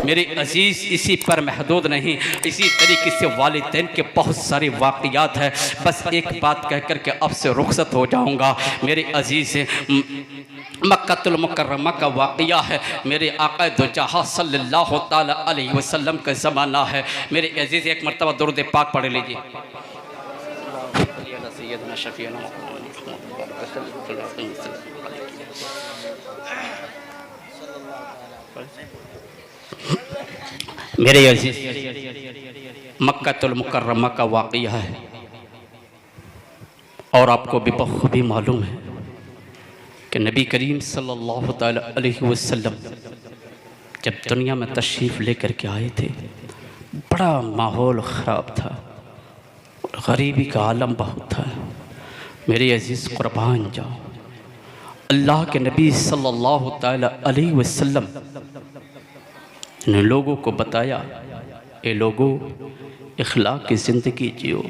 मेरे अजीज़ इसी पर महदूद नहीं, इसी तरीके से वालिदैन के बहुत सारे वाक़यात हैं। बस एक बात कह कर के अब से रुखसत हो जाऊँगा। मेरे अजीज़ मक्कातुल मुकर्रमा का वाक़या है। मेरे आका दो जहां सल्लल्लाहु ताला अलैहि वसल्लम का ज़माना है। मेरे अजीज़ एक मरतबा दुरूद पाक पढ़ लीजिए। मेरे अजीज़ मक्कातुल मुकर्रमा का वाक़या है और आपको भी बखूबी मालूम है कि नबी करीम सल्लल्लाहु ताला अलैहि वसल्लम जब दुनिया में तशरीफ़ लेकर के आए थे, बड़ा माहौल ख़राब था, गरीबी का आलम बहुत था। मेरे अजीज़ कुर्बान जाओ, अल्लाह के नबी सल्लल्लाहु ताला अलैहि वसल्लम ने लोगों को बताया, ए लोगों, इखलाक की ज़िंदगी जियो,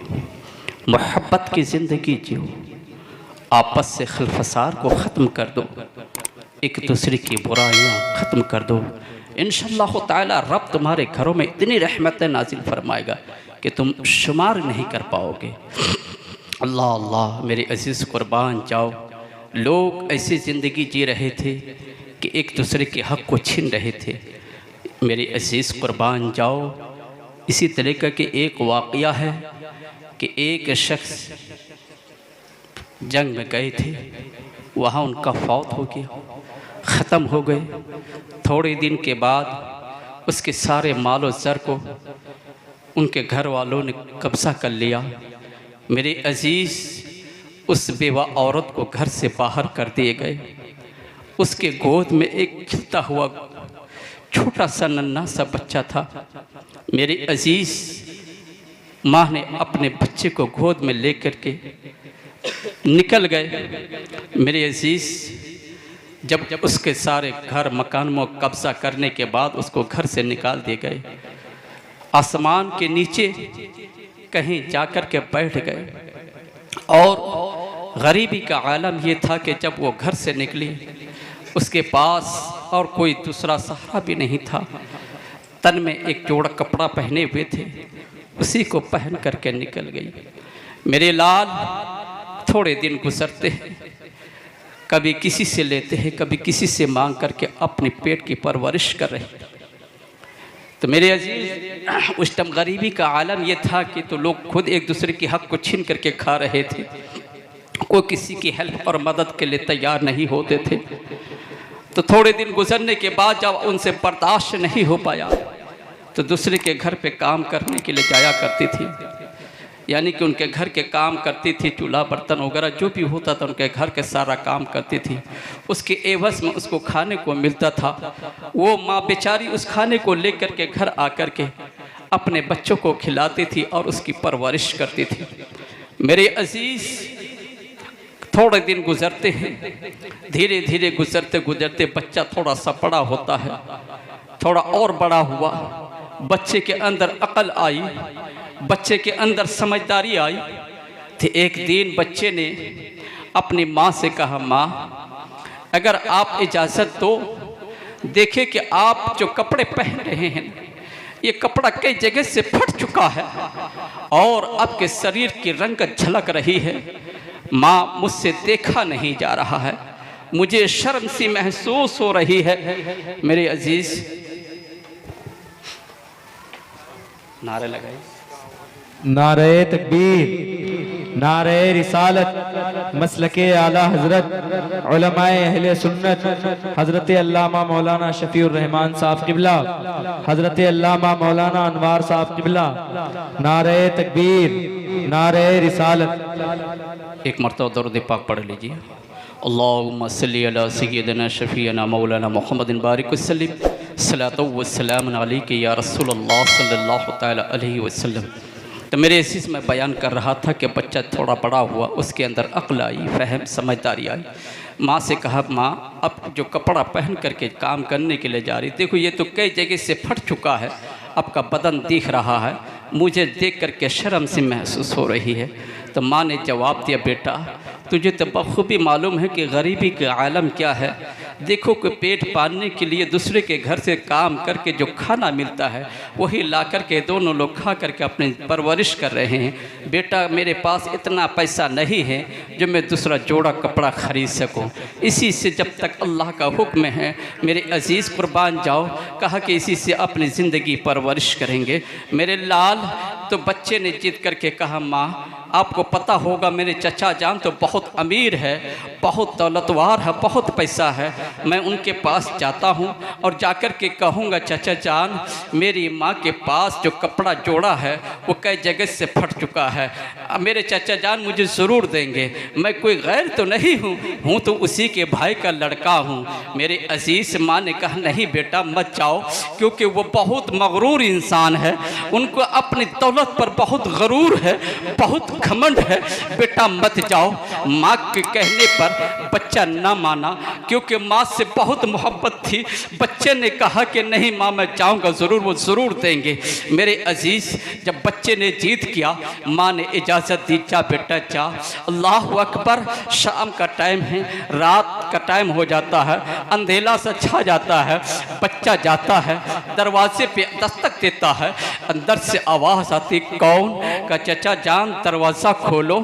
मोहब्बत की ज़िंदगी जियो, आपस से खिलफसार को ख़त्म कर दो, एक दूसरे की बुराइयाँ ख़त्म कर दो। इंशाअल्लाह ताला रब तुम्हारे घरों में इतनी रहमतें नाजिल फरमाएगा कि तुम शुमार नहीं कर पाओगे। अल्लाह अल्लाह। मेरे अजीज़ कुर्बान जाओ, लोग ऐसी ज़िंदगी जी रहे थे कि एक दूसरे के हक़ को छीन रहे थे। मेरे अजीज़ कुर्बान जाओ, इसी तरीक़े के एक वाक़या है कि एक शख्स जंग में गए थे, वहाँ उनका फौत हो गया, ख़त्म हो गए। थोड़े दिन के बाद उसके सारे मालो ज़र को उनके घर वालों ने कब्ज़ा कर लिया। मेरे अजीज़ उस बेवा औरत को घर से बाहर कर दिए गए। उसके गोद में एक खिलता हुआ छोटा सा नन्हा सा बच्चा था। मेरे अजीज़ माँ ने अपने बच्चे को गोद में लेकर के निकल गए। मेरे अजीज़ जब उसके सारे घर मकान में कब्ज़ा करने के बाद उसको घर से निकाल दिए गए, आसमान के नीचे कहीं जाकर के बैठ गए। और गरीबी का आलम ये था कि जब वो घर से निकली, उसके पास और कोई दूसरा सहारा भी नहीं था। तन में एक जोड़ा कपड़ा पहने हुए थे, उसी को पहन करके निकल गई। मेरे लाल थोड़े दिन गुजरते हैं, कभी किसी से लेते हैं, कभी किसी से मांग करके अपने पेट की परवरिश कर रहे हैं। तो मेरे अजीज उस टाइम गरीबी का आलम यह था कि तो लोग खुद एक दूसरे के हक़ को छीन करके खा रहे थे। कोई किसी की हेल्प और मदद के लिए तैयार नहीं होते थे। तो थोड़े दिन गुजरने के बाद जब उनसे बर्दाश्त नहीं हो पाया तो दूसरे के घर पे काम करने के लिए जाया करती थी, यानी कि उनके घर के काम करती थी, चूल्हा बर्तन वगैरह जो भी होता था उनके घर के सारा काम करती थी। उसके एवज में उसको खाने को मिलता था। वो माँ बेचारी उस खाने को लेकर के घर आकर के अपने बच्चों को खिलाती थी और उसकी परवरिश करती थी। मेरे अजीज़ थोड़े दिन गुजरते हैं, धीरे धीरे गुजरते गुजरते बच्चा थोड़ा सा बड़ा होता है, थोड़ा और बड़ा हुआ, बच्चे के अंदर अकल आई, बच्चे के अंदर समझदारी आई। तो एक दिन बच्चे ने अपनी माँ से कहा, माँ अगर आप इजाज़त दो, देखे कि आप जो कपड़े पहन रहे हैं ये कपड़ा कई जगह से फट चुका है और आपके शरीर की रंगत झलक रही है। माँ मुझसे देखा नहीं जा रहा है, मुझे शर्म सी महसूस हो रही है। मेरे अजीज़ नारे लगाए, नारे तकबीर, नारे रिसालत, मसलके आला हजरत उलमाए अहले सुन्नत हजरत अल्लामा मौलाना शफीउर रहमान साहब किबला, हजरत अल्लामा मौलाना अनवार साहब किबला, नारे तकबीर, नारे रिसालत। एक मरतबा दरूद पाक पढ़ लीजिए। अल्लाहुम्मा सल्ली अला सय्यिदना शफीअना मौलाना मुहम्मदिन बारिक वसल्लिम सलातो व सलाम अलैका या रसूलल्लाह सल्लल्लाहु तआला अलैहि वसल्लम। तो मेरे इसी में बयान कर रहा था कि बच्चा थोड़ा बड़ा हुआ, उसके अंदर अक्ल आई, फहम समझदारी आई। माँ से कहा, माँ अब जो कपड़ा पहन करके काम करने के लिए जा रही, देखो ये तो कई जगह से फट चुका है, आपका बदन दिख रहा है, मुझे देख करके शर्म सी महसूस हो रही है। तो माँ ने जवाब दिया, बेटा तुझे तो बखूबी मालूम है कि गरीबी के आलम क्या है। देखो कि पेट पालने के लिए दूसरे के घर से काम करके जो खाना मिलता है वही ला कर के दोनों लोग खा करके अपनी परवरिश कर रहे हैं। बेटा मेरे पास इतना पैसा नहीं है जो मैं दूसरा जोड़ा कपड़ा ख़रीद सकूं। इसी से जब तक अल्लाह का हुक्म है मेरे अज़ीज़ कुर्बान जाओ, कहा कि इसी से अपनी ज़िंदगी परवरिश करेंगे। मेरे लाल तो बच्चे ने जिद करके कहा माँ आपको पता होगा मेरे चचा जान तो बहुत अमीर है, बहुत दौलतवार है, बहुत पैसा है। मैं उनके पास जाता हूँ और जाकर के कहूँगा चचा जान मेरी माँ के पास जो कपड़ा जोड़ा है वो कई जगह से फट चुका है, मेरे चचा जान मुझे ज़रूर देंगे। मैं कोई गैर तो नहीं हूँ तो उसी के भाई का लड़का हूँ। मेरे अजीज़ माँ ने कहा नहीं बेटा मत जाओ, क्योंकि वो बहुत मगरूर इंसान है, उनको अपनी दौलत पर बहुत गरूर है, बहुत घमंड है, बेटा मत जाओ। माँ के कहने पर बच्चा ना माना, क्योंकि माँ से बहुत मोहब्बत थी। बच्चे ने कहा कि नहीं माँ मैं जाऊँगा ज़रूर, वो ज़रूर देंगे। मेरे अजीज़ जब बच्चे ने जीत किया माँ ने इजाज़त दी जा बेटा जा। अल्लाह अकबर, शाम का टाइम है, रात का टाइम हो जाता है, अंधेला सा छा जाता है। बच्चा जाता है, दरवाजे पे दस्तक देता है, अंदर से आवाज़ आती कौन? का चचा जान दरवाज़ा खोलो।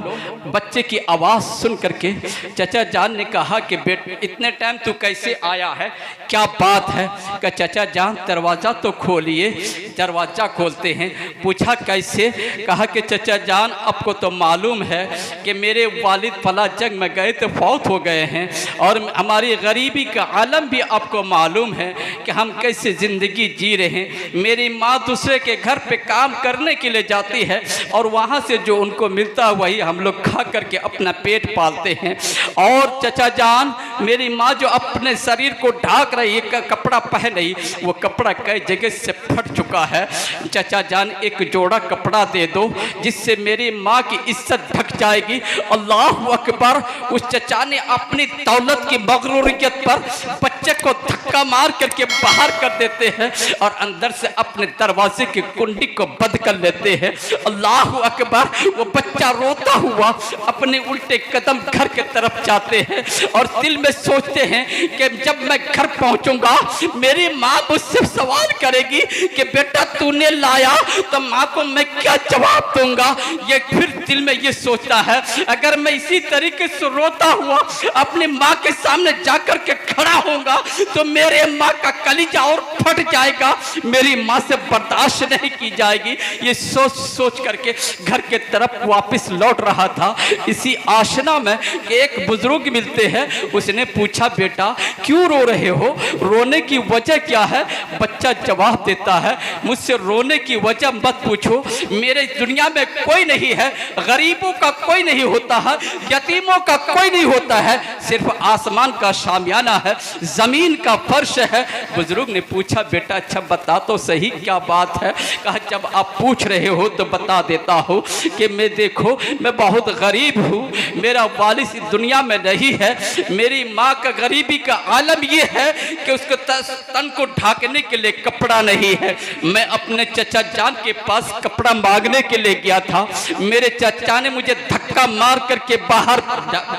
बच्चे की आवाज़ सुन करके चचा जान ने कहा कि बेटे इतने टाइम तू कैसे आया है, क्या बात है? का चचा जान दरवाज़ा तो खोलिए। दरवाज़ा खोलते हैं, पूछा कैसे? कहा कि चचा जान आपको तो मालूम है कि मेरे वालिद फला जंग में गए तो फौत हो गए हैं, और हमारी गरीबी का आलम भी आपको मालूम है कि हम कैसे ज़िंदगी जी रहे हैं। मेरी माँ दूसरे के घर पे काम करने के लिए जाती है और वहाँ से जो उनको मिलता है वही हम लोग खा करके अपना पेट पालते हैं। और चचा जान मेरी माँ जो अपने शरीर को ढाक रही है, कपड़ा पहन रही, वो कपड़ा कई जगह से फट चुका है। चचा जान एक जोड़ा कपड़ा दे दो जिससे मेरी माँ की इज्जत ढक जाएगी। अल्लाह अकबर। उस चचा ने अपनी दौलत की मगरूरियत पर बच्चे को धक्का मार करके बाहर कर देते हैं और अंदर से अपने दरवाजे की कुंडी को बंद कर लेते हैं। अल्लाह अकबर। वो बच्चा रोता हुआ अपने उल्टे कदम घर के तरफ जाते हैं और दिल में सोचते हैं कि जब मैं घर पहुंचूंगा मेरी माँ मुझसे सवाल करेगी कि बेटा तूने लाया तो माँ को मैं क्या जवाब दूंगा। ये फिर दिल में ये सोचता है अगर मैं इसी तरीके से रोता हुआ अपनी माँ के सामने जाकर के खड़ा होऊंगा तो मेरे माँ का कलीजा और फट जाएगा, मेरी माँ से बर्दाश्त नहीं की जाएगी। ये सोच सोच करके घर के तरफ वापस लौट रहा था। इसी आशना में एक बुजुर्ग मिलते हैं। उसने पूछा बेटा क्यों रो रहे हो, रोने की वजह क्या है? बच्चा जवाब देता है मुझसे रोने की वजह मत पूछो, मेरे दुनिया में कोई नहीं है, गरीबों का कोई नहीं होता है, यतीमों का कोई नहीं होता है, सिर्फ आसमान का शामियाना है, जमीन का फर्श है। बुजुर्ग ने पूछा बेटा अच्छा बता तो सही क्या बात है? कहा जब आप पूछ रहे हो तो बता देता हूँ कि मैं देखो मैं बहुत गरीब हूँ, मेरा वालिद इस दुनिया में नहीं है, मेरी माँ का गरीबी का आलम ये है कि उसको तन को ढाकने के लिए कपड़ा नहीं है। मैं अपने चचा जान के पास कपड़ा मांगने के लिए गया था, मेरे चचा ने मुझे धक्का मार करके बाहर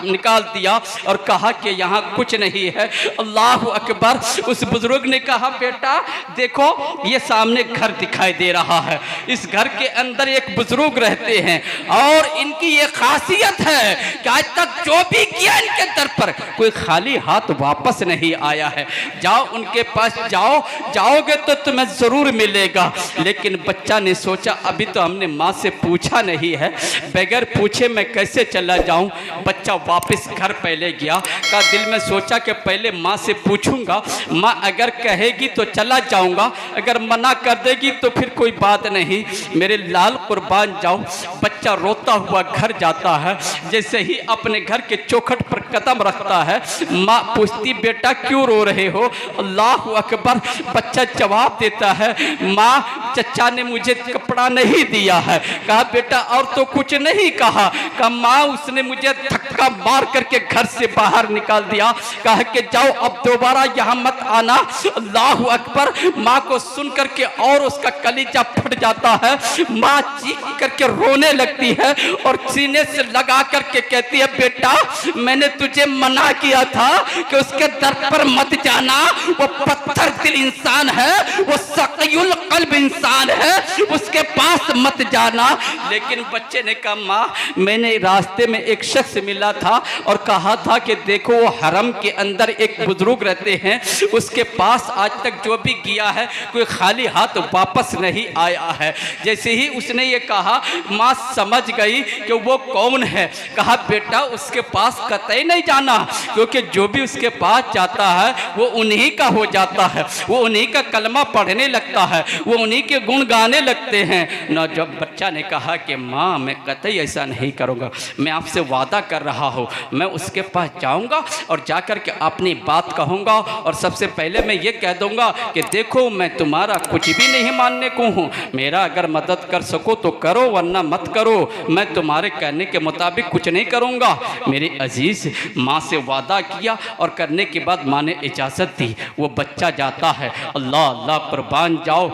निकाल दिया और कहा कि यहाँ कुछ नहीं है। अल्लाह अकबर। उस बुजुर्ग ने कहा बेटा देखो ये सामने घर दिखाई दे रहा है, इस घर के अंदर एक बुजुर्ग रहते हैं और इनकी ये खासियत है कि आज तक जो भी किया इनके दर पर कोई खाली हाथ वापस नहीं आया है। जाओ उनके पास जाओ, जाओगे तो तुम्हें जरूर मिलेगा। लेकिन बच्चा ने सोचा अभी तो हमने माँ से पूछा नहीं है, बगैर पूछे मैं कैसे चला जाऊं। बच्चा वापस घर पहले गया, का दिल में सोचा कि पहले माँ से पूछूंगा, माँ अगर कहेगी तो चला जाऊंगा, अगर मना कर देगी तो फिर कोई बात नहीं। मेरे लाल कुर्बान जाओ। बच्चा रोता हुआ घर जाता है, जैसे ही अपने घर के चौखट पर कदम रखता है माँ पूछती बेटा क्यों रो रहे हो? अल्लाह अकबर। बच्चा जवाब देता है माँ चचा ने मुझे कपड़ा नहीं दिया है। कहा बेटा और तो कुछ नहीं कहा। कहा माँ उसने मुझे धक्का मार करके घर से बाहर निकाल दिया। कहा कि जाओ अब दोबारा यहाँ मत आना। अल्लाह अकबर। माँ को सुन करके और उसका कलीजा फट जाता है। माँ चीख करके रोने लगती है और सीने से लगा करके कहती है बेटा मैंने तुझे मना किया था कि उसके दर पर मत जाना। वो पत्थर दिल इंसान है, वो सक़ीयुल क़ल्ब इंसान है, उसके पास मत जाना। लेकिन बच्चे ने कहा माँ मैंने रास्ते में एक शख्स मिला था और कहा था कि देखो वो हरम के अंदर एक बुजुर्ग रहते हैं, उसके पास आज तक जो भी गया है कोई खाली हाथ वापस नहीं आया है। जैसे ही उसने ये कहा माँ समझ गई कि वो कौन है। कहा बेटा उसके पास कतई नहीं जाना, क्योंकि जो भी उसके पास जाता है वो उन्हीं का हो जाता है, वो उन्हीं का कलमा पढ़ने लगता है, वो उन्हीं के गुण गाने लगते हैं ना। जब बच्चा ने कहा कि माँ मैं कतई ऐसा नहीं करूँगा, मैं आपसे वादा कर रहा हूँ मैं उसके पास जाऊँगा और जाकर के अपनी बात कहूँगा और सबसे पहले मैं ये कह दूँगा कि देखो मैं तुम्हारा कुछ भी नहीं मानने को हूँ, मेरा अगर मदद कर सको तो करो वरना मत करो, मैं तुम्हारे कहने के मुताबिक कुछ नहीं करूँगा। मेरे अजीज़ माँ से वादा किया और करने के बाद माँ ने इजाज़त दी। वो बच्चा जाता है। अल्लाह अल्लाह कुर्बान जाओ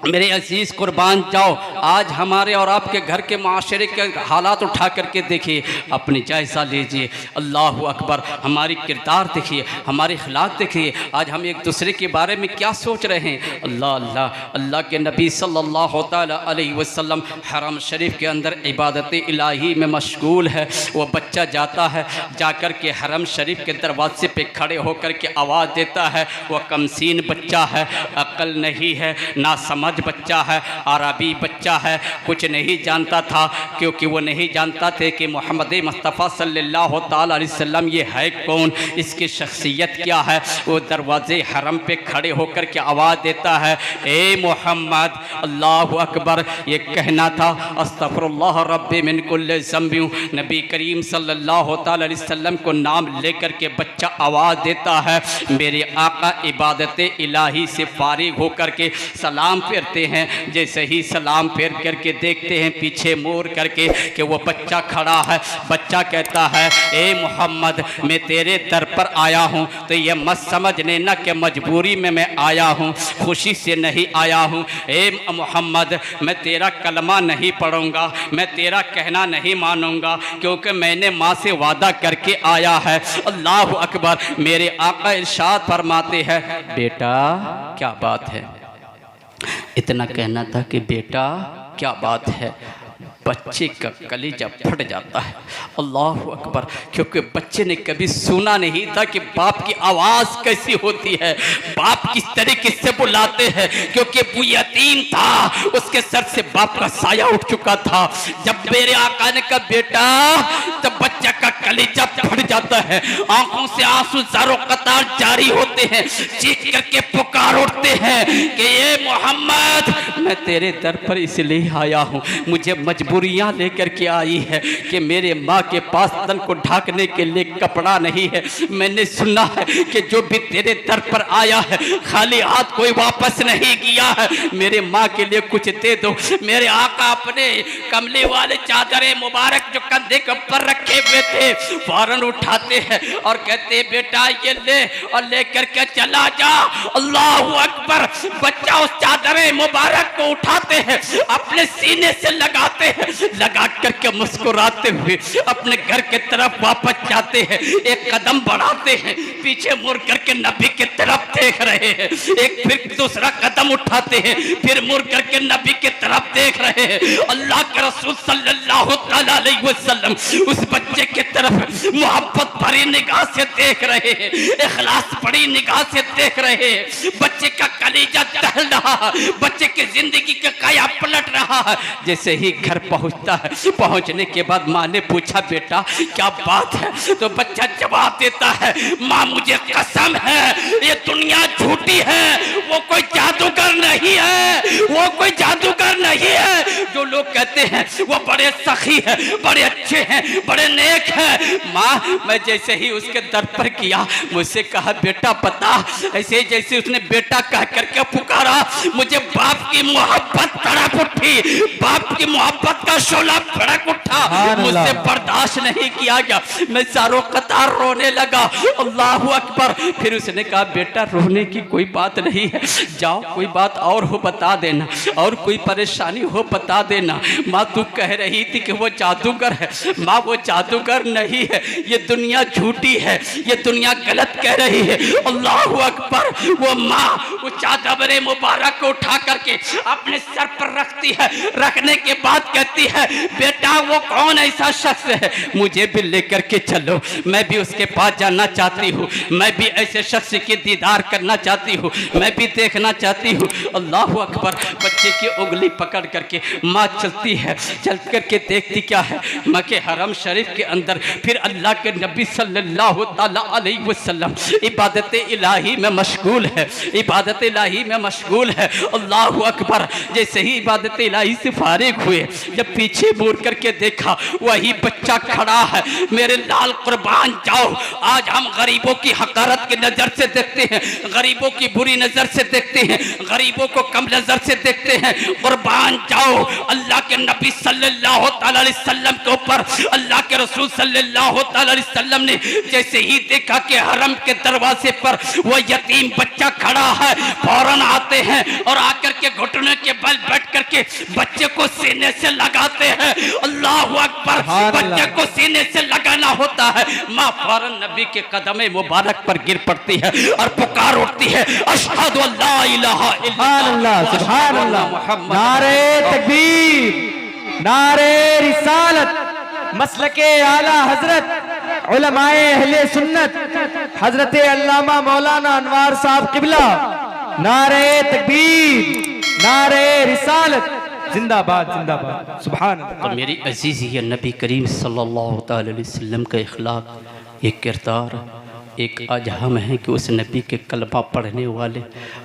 मेरे अजीज़ कुर्बान जाओ। आज हमारे और आपके घर के माशरे के हालात उठा करके देखिए, अपनी जायज़ा लीजिए। अल्लाह अकबर। हमारी किरदार देखिए, हमारे अखलाक देखिए, आज हम एक दूसरे के बारे में क्या सोच रहे हैं। अल्लाह अल्लाह। अल्लाह के नबी सल्लल्लाहु तआला अलैहि वसल्लम हरम शरीफ के अंदर इबादत इलाही में मशगूल है। वो बच्चा जाता है, जाकर के हरम शरीफ के दरवाजे पे खड़े होकर के आवाज़ देता है। वह कमसीन बच्चा है, अक्ल नहीं है, ना समझ बच्चा है, अरबी बच्चा है, कुछ नहीं जानता था, क्योंकि वो नहीं जानता थे कि मोहम्मद मुस्तफ़ा सल्लल्लाहु ताला अलैहि वसल्लम ये है कौन, इसकी शख्सियत क्या है। वो दरवाजे हरम पे खड़े होकर के आवाज़ देता है ए मोहम्मद। अल्लाह अकबर। ये कहना था अस्तग़फिरुल्लाह रब्बी मिन कुल्लि ज़ंबी। नबी करीम सल्लल्लाहु ताला अलैहि वसल्लम को नाम लेकर के बच्चा आवाज़ देता है। मेरे आका इबादत इलाही से फारिग होकर के सलाम फेरते हैं। जैसे ही सलाम फेर करके देखते हैं पीछे मोड़ करके कि वो बच्चा खड़ा है। बच्चा कहता है ए मोहम्मद मैं तेरे दर पर आया हूँ, तो ये मत समझ लेना कि मजबूरी में मैं आया हूँ, खुशी से नहीं आया हूँ। ए मोहम्मद मैं तेरा कलमा नहीं पढ़ूँगा, मैं तेरा कहना नहीं मानूँगा, क्योंकि मैंने माँ से वादा करके आया है। अल्लाह अकबर। मेरे आका इरशाद फरमाते हैं बेटा क्या बात है। इतना कहना था कि बेटा क्या बात है, बच्चे का कलेजा फट जाता है। अल्लाह अकबर। क्योंकि बच्चे ने कभी सुना नहीं था कि बाप की आवाज़ कैसी होती है, बाप किस तरीके से बुलाते हैं, क्योंकि वो यतीम था, उसके सर से बाप का साया उठ चुका था। जब मेरे आका ने कहा बेटा, तब बच्चा का कलेजा फट जाता है, आंखों से आंसू ज़ारो कतार जारी होते हैं, चीख करके पुकार उठते हैं कि ये मोहम्मद मैं तेरे दर पर इसलिए आया हूँ, मुझे मजबूरियाँ लेकर के आई है कि मेरे माँ के पास तन को ढाकने के लिए कपड़ा नहीं है। मैंने सुना है कि जो भी तेरे दर पर आया है खाली हाथ कोई वापस नहीं गया है, मेरे माँ के लिए कुछ दे दो। मेरे आका अपने कमले वाले चादरें मुबारक जो कंधे के ऊपर रखे हुए थे फौरन उठाते हैं और कहते बेटा ये ले, और लेकर के चला जा। अल्लाह अकबर। बच्चा उस चादरें मुबारक को उठाते हैं, अपने सीने से लगाते हैं, लगा करके मुस्कुराते हुए अपने घर के तरफ वापस जाते हैं। एक कदम बढ़ाते हैं, पीछे मुड़ करके नबी की तरफ देख रहे हैं, एक फिर दूसरा कदम उठाते हैं, फिर मुड़ करके नबी की तरफ देख रहे हैं। अल्लाह के रसूल सल्लल्लाहु तआला अलैहि वसल्लम उस बच्चे की तरफ मोहब्बत भरी निगाह से देख रहे हैं, इखलास भरी निगाह से देख रहे हैं। बच्चे का कलेजा दहल रहा है, बच्चे की जिंदगी का काया पलट रहा है। जैसे ही घर पहुंचता है, पहुंचने के बाद माँ ने पूछा बेटा क्या बात है, तो बच्चा जवाब देता है माँ मुझे कसम है ये दुनिया झूठी है, वो कोई जादूगर नहीं है, वो कोई जादूगर नहीं है। जो लोग कहते कहते हैं वो बड़े सखी है, बड़े अच्छे हैं, बड़े नेक हैं। माँ मैं जैसे ही उसके दर पर किया, मुझसे कहा बेटा पता, ऐसे जैसे उसने बेटा कह करके पुकारा, मुझे बाप की मोहब्बत तड़प उठी, बाप की मोहब्बत का शोला भड़क उठा, मुझसे बर्दाश्त नहीं किया गया, मैं चारों कतार रोने लगा। अल्लाह अकबर। फिर उसने कहा बेटा रोने की कोई बात नहीं है, जाओ कोई बात और हो बता देना, और कोई परेशानी हो बता देना। माँ तू कह रही थी कि वो जादूगर है, माँ वो जादूगर नहीं है, ये दुनिया झूठी है, ये दुनिया गलत कह रही है। अल्लाह अकबर। वो माँ वो चादर मुबारक को उठा करके अपने सर पर रखती है, रखने के बाद कहती है बेटा वो कौन ऐसा शख्स है, मुझे भी लेकर के चलो, मैं भी उसके पास जाना चाहती हूँ, मैं भी ऐसे शख्स के दीदार करना चाहती हूँ, मैं भी देखना चाहती हूँ। अल्लाह अकबर। बच्चे की उंगली पकड़ करके माँ चलती है, चल करके देखती क्या है, मक्के हरम शरीफ के अंदर फिर अल्लाह के नबी सल्लल्लाहु ताला अलैहि वसल्लम इबादत इलाही में मशगूल है, इबादत इलाही में मशगूल है। अल्लाह अकबर। जैसे ही इबादत इलाही से फारिग हुए, जब पीछे मुड़ करके देखा वही बच्चा खड़ा है। मेरे लाल कुर्बान जाओ, आज हम गरीबों की हकारत की नजर से देखते हैं, गरीबों की बुरी नजर से देखते हैं, गरीबों को कम नजर से देखते हैं। कुर्बान जाओ, अल्लाह के नबी सल्लल्लाहु अलैहि वसल्लम के ऊपर अल्लाह के रसूल सल्लल्लाहु अलैहि वसल्लम ने जैसे ही देखा कि हरम के दरवाजे पर वो यतीम बच्चा खड़ा है, फौरन आते हैं और आकर के घुटने के बल बैठ करके बच्चे को सीने से लगाते हैं। अल्लाह अकबर। बच्चे को सीने से लगाना होता है, माँ फौरन नबी के कदमे मुबारक पर गिर पड़ती है और पुकार उठती है अशहदु अल्ला इलाहा इल्लल्लाह सुभान अल्लाह। नारे तकबीर, नारे रिसालत, मसलके आला हजरत उलमाए अहले सुन्नत हजरत अल्लामा मौलाना अनवार साहब किबला। नारे तकबीर, नारे रिसालत, जिंदाबाद जिंदाबाद। सुभान अल्लाह। तो मेरी अजीज़ ये नबी करीम सल्लल्लाहु अलैहि वसल्लम का इखलाक, ये किरदार, एक आज हम हैं कि उस नबी के कलमा पढ़ने वाले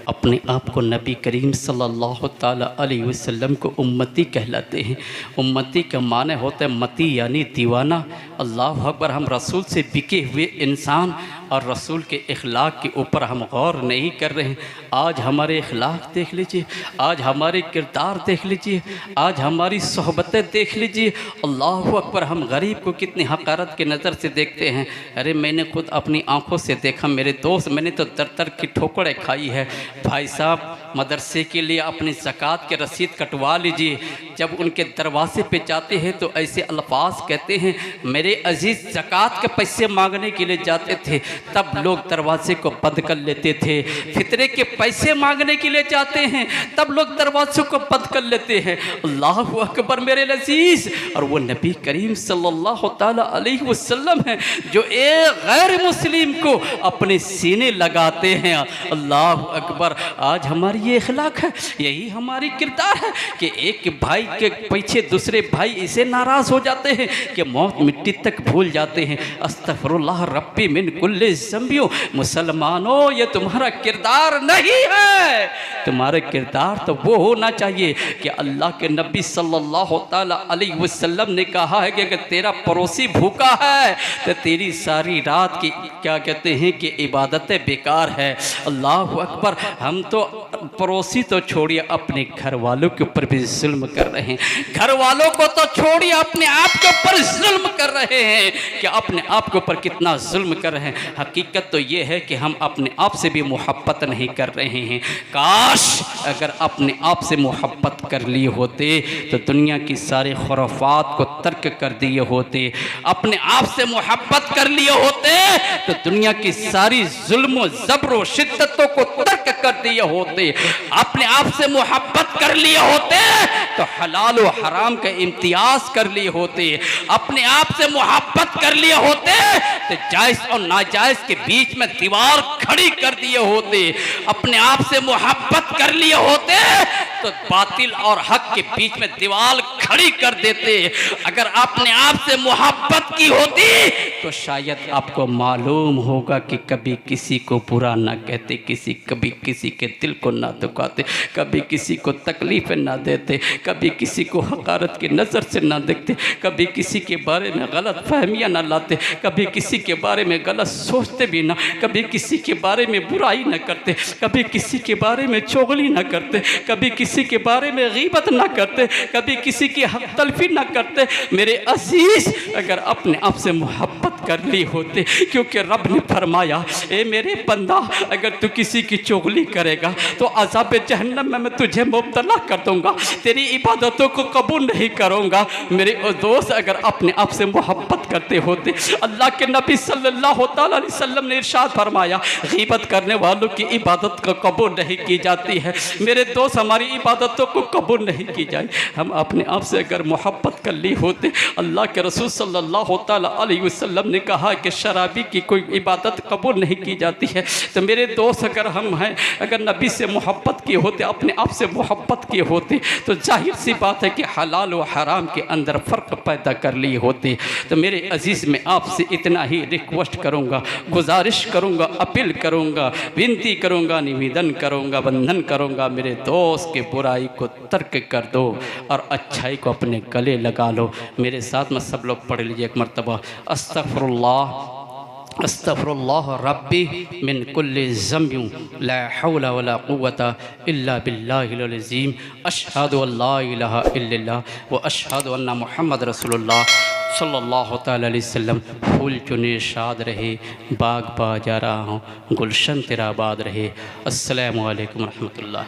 अपने आप को नबी करीम सल्लल्लाहु ताला अलैहि वसल्लम को उम्मती कहलाते हैं। उम्मती का माने होता है मती यानी दीवाना। अल्लाह अकबर। हम रसूल से बिके हुए इंसान और रसूल के इखलाक के ऊपर हम गौर नहीं कर रहे हैं। आज हमारे इखलाक देख लीजिए, आज हमारे किरदार देख लीजिए, आज हमारी सोहबतें देख लीजिए। अल्लाह अकबर। हम गरीब को कितनी हकारत की नज़र से देखते हैं। अरे मैंने खुद अपनी आंखों से देखा, मेरे दोस्त, मैंने तो दर की ठोकरें खाई है। भाई साहब मदरसे के लिए अपनी ज़कात के रसीद कटवा लीजिए, जब उनके दरवाजे पे जाते हैं तो ऐसे अल्फाज कहते हैं, मेरे अजीज़ ज़कात के पैसे मांगने के लिए जाते थे तब लोग दरवाजे को बंद कर लेते थे, फितरे के पैसे मांगने के लिए जाते हैं तब लोग दरवाज़ों को बंद कर लेते हैं। अल्लाह अकबर मेरे अजीज़। और वो नबी करीम सल्लल्लाहु ताला अलैहि वसल्लम है जो एक गैर मुस्लिम को अपने सीने लगाते हैं। अल्लाह अकबर। आज हमारी ये इखलाक है, यही हमारी किरदार है कि एक भाई के पीछे दूसरे भाई इसे नाराज़ हो जाते हैं कि मौत मिट्टी तक भूल जाते हैं। अस्तगफिरुल्लाह रब्बी मिन कुल्ली ज़ंबियों। मुसलमानों ये तुम्हारा किरदार नहीं है, तुम्हारा किरदार तो वो होना चाहिए कि अल्लाह के नबी सल्लल्लाहु ताला अलैहि वसल्लम ने कहा है कि अगर तेरा पड़ोसी भूखा है तो तेरी सारी रात की क्या कहते हैं कि इबादतें बेकार है। अल्लाह अकबर। हम तो पड़ोसी तो छोड़िए, अपने घर वालों के ऊपर भी जुल्म कर रहे हैं, घर वालों को तो छोड़िए अपने आप के ऊपर जुल्म कर रहे हैं कि अपने आप के ऊपर कितना जुल्म कर रहे हैं। हकीकत तो ये है कि हम अपने आप से भी मोहब्बत नहीं कर रहे हैं। काश अगर अपने आप से मोहब्बत कर लिए होते तो दुनिया की सारे खुराफात को तर्क कर दिए होते, अपने आप से मोहब्बत कर लिए होते तो दुनिया की सारी जुल्म जबर शिद्दतों को तर्क कर दिए होते, अपने आप से मोहब्बत कर लिए होते तो हलाल और हराम का इम्तियाज कर लिए होते, अपने आप से मोहब्बत कर लिए होते तो जायज़ और नाजायज़ के बीच में दीवार खड़ी कर दिए होते, अपने आप से मोहब्बत कर लिए होते तो बातिल और हक के बीच में दीवार खड़ी कर देते। अगर आपने आपसे मोहब्बत की होती तो शायद आपको मालूम होगा कि कभी किसी को बुरा ना कहते, कभी किसी के दिल को ना दुखाते, कभी किसी को तकलीफ़ें ना देते, कभी किसी को हकारत की नज़र से ना देखते, कभी किसी के बारे में गलत फहमियाँ ना लाते, कभी किसी के बारे में गलत सोचते भी ना, कभी किसी के बारे में बुराई ना करते, कभी किसी के बारे में चुगली ना करते, कभी किसी के बारे में गीबत ना करते, कभी किसी की हक तलफी ना करते। मेरे अजीज़, अगर अपने आप से मोहब्बत कर ली होते, क्योंकि रब ने फरमाया ए मेरे बंदा, अगर तू किसी की चुगली करेगा तो अज़ाब जहन्नम में मैं तुझे मुब्तला कर दूंगा, तेरी इबादतों को कबूल नहीं करूंगा। मेरे दोस्त, अगर अपने आप से मोहब्बत करते होते, अल्लाह के नबी सल्लल्लाहु अलैहि वसल्लम ने इरशाद फरमाया गीबत करने वालों की इबादत को कबूल नहीं की जाती है। मेरे दोस्त, हमारी इबादतों को कबूल नहीं की जाए। हम अपने आप से अगर मोहब्बत कर ली होते, अल्लाह के रसूल सल्लल्लाहु अलैहि वसल्लम ने कहा कि शराबी की कोई इबादत कबूल नहीं की जाती है। तो मेरे दोस्त, अगर हम हैं, अगर नबी से मोहब्बत किए होते, अपने आप से मोहब्बत किए होते, तो जाहिर सी बात है कि हलाल व हराम के अंदर फ़र्क पैदा कर लिए होते। तो मेरे अजीज़, मैं आपसे इतना ही रिक्वेस्ट करूँगा, गुजारिश करूँगा, अपील करूँगा, विनती करूँगा, निवेदन करूँगा, बंधन करूँगा, मेरे दोस्त के बुराई को तर्क कर दो और अच्छाई को अपने गले लगा लो। मेरे साथ में सब लोग पढ़ लीजिए एक मरतबा, अस्तग़फिरुल्लाह अस्तग़फिरुल्लाह रब्बी मिन कुल्लि ज़म्बिन ला हौला वला कुव्वता इल्ला बिल्लाहिल अज़ीम अशहदु अल्ला इलाहा इल्लल्लाह व अशहदु अन्ना मुहम्मद रसूलुल्लाह सल्लल्लाहु तआला अलैहि वसल्लम। फूल चुने शाद रहे, बाग बाजा रहा हूँ, गुलशन तेरा आबाद रहे। अस्सलामु अलैकुम रहमतुल्लाह।